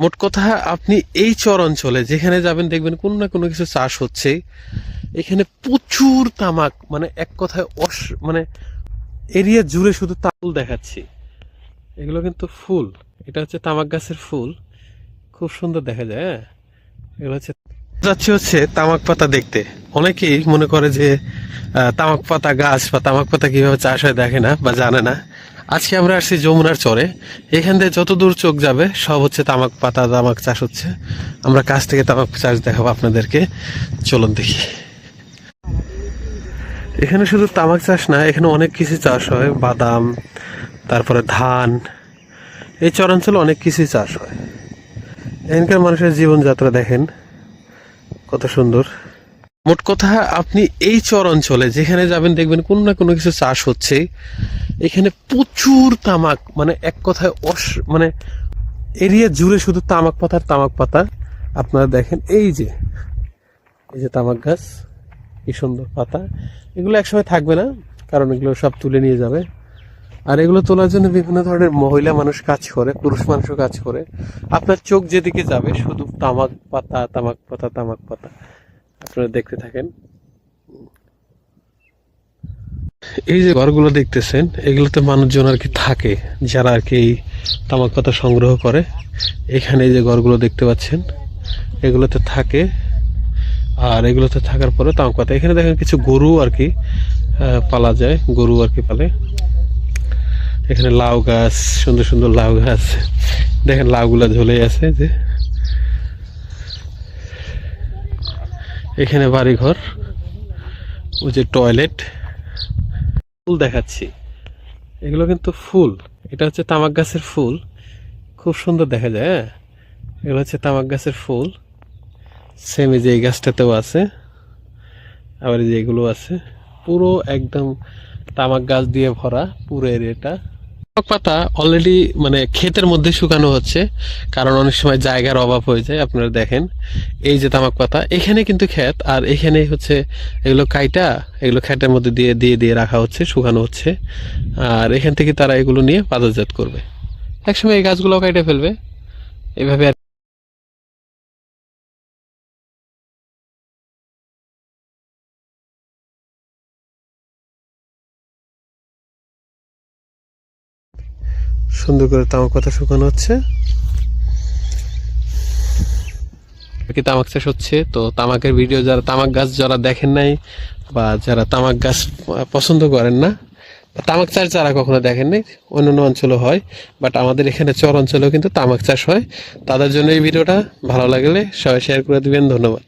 মোট কথা আপনি এই চর অঞ্চলে যেখানে যাবেন দেখবেন কোনো না কোনো কিছু চাষ হচ্ছে। এখানে প্রচুর তামাক, মানে এক কথায় মানে এরিয়া জুড়ে শুধু তামুল দেখাচ্ছি। এগুলো কিন্তু ফুল, এটা হচ্ছে তামাক গাছের ফুল, খুব সুন্দর দেখা যায়। হ্যাঁ, এগুলো হচ্ছে তামাক পাতা দেখতে। অনেকেই মনে করে যে তামাক পাতা গাছ বা তামাক পাতা কিভাবে চাষ হয় দেখে না বা জানে না। আজকে আমরা আসছি যমুনার চরে। এখান থেকে যত দূর চোখ যাবে সব হচ্ছে তামাক পাতা, তামাক চাষ হচ্ছে। আমরা কাছ থেকে তামাক চাষ দেখাবো আপনাদেরকে, চলুন দেখি। এখানে শুধু তামাক চাষ না, এখানে অনেক কিছু চাষ হয়, বাদাম, তারপরে ধান। এই চরাঞ্চলে অনেক কিছুই চাষ হয়। এখানকার মানুষের জীবনযাত্রা দেখেন কত সুন্দর। মোট কথা আপনি এই চর অঞ্চলে যেখানে যাবেন দেখবেন কোনো না কোনো কিছু চাষ হচ্ছে। এখানে প্রচুর তামাক, মানে এক কথায় মানে এরিয়া জুড়ে শুধু তামাক পাতা আর তামাক পাতা। আপনারা দেখেন এই যে তামাক গাছ, কি সুন্দর পাতা। এগুলো একসময় থাকবে না, কারণ এগুলো সব তুলে নিয়ে যাবে। আর এগুলো তোলার জন্য বিভিন্ন ধরনের মহিলা মানুষ কাজ করে, পুরুষ মানুষও কাজ করে। আপনার চোখ যেদিকে যাবে শুধু তামাক পাতা, তামাক পাতা, তামাক পাতা। আপনারা দেখতে থাকেন। এই যে ঘরগুলো দেখতেছেন, এগুলোতে মানুষজন আর কি থাকে, যারা আর কি এই তামাক পাতা সংগ্রহ করে। এখানে এই যে ঘরগুলো দেখতে পাচ্ছেন, এগুলোতে থাকে। আর এগুলোতে থাকার পরে তামাক পাতা। এখানে দেখেন কিছু গরু আর কি পালা যায়, গরু আর কি পালে। এখানে লাউ গাছ, সুন্দর সুন্দর লাউ গাছ দেখেন, লাউগুলা ঝুলে আছে। যে এখানে বাড়ি ঘর, ওই যে টয়লেট। ফুল দেখাচ্ছি, এগুলো কিন্তু ফুল। এটা হচ্ছে তামাক গাছের ফুল, খুব সুন্দর দেখা যায়। হ্যাঁ, এগুলো হচ্ছে তামাক গাছের ফুল। সেম এই যে এই গাছটাতেও আছে, আবার এই যে এগুলো আছে। পুরো একদম তামাক গাছ দিয়ে ভরা পুরো এরিয়াটা। তামাক পাতা অলরেডি মানে ক্ষেতের মধ্যে শুকানো হচ্ছে, কারণ অনেক সময় জায়গার অভাব হয়ে যায়। আপনারা দেখেন এই যে তামাক পাতা, এখানে কিন্তু ক্ষেত, আর এখানে হচ্ছে এগুলো কাইটা, এগুলো ক্ষেতের মধ্যে দিয়ে দিয়ে দিয়ে রাখা হচ্ছে, শুকানো হচ্ছে। আর এখান থেকে তারা এগুলো নিয়ে বাজারজাত করবে। একসময় এই গাছগুলো কাইটে ফেলবে এইভাবে। সুন্দর করে তামাক পাতা শুকানো হচ্ছে, তামাক চাষ হচ্ছে। তো তামাকের ভিডিও যারা, তামাক গাছ যারা দেখেন নাই বা যারা তামাক গাছ পছন্দ করেন না, তামাক চাষ যারা কখনো দেখেন নাই, অন্যান্য অঞ্চলে হয়, বাট আমাদের এখানে চর অঞ্চলেও কিন্তু তামাক চাষ হয়। তাদের জন্য এই ভিডিওটা ভালো লাগলে সবাই শেয়ার করে দিবেন। ধন্যবাদ।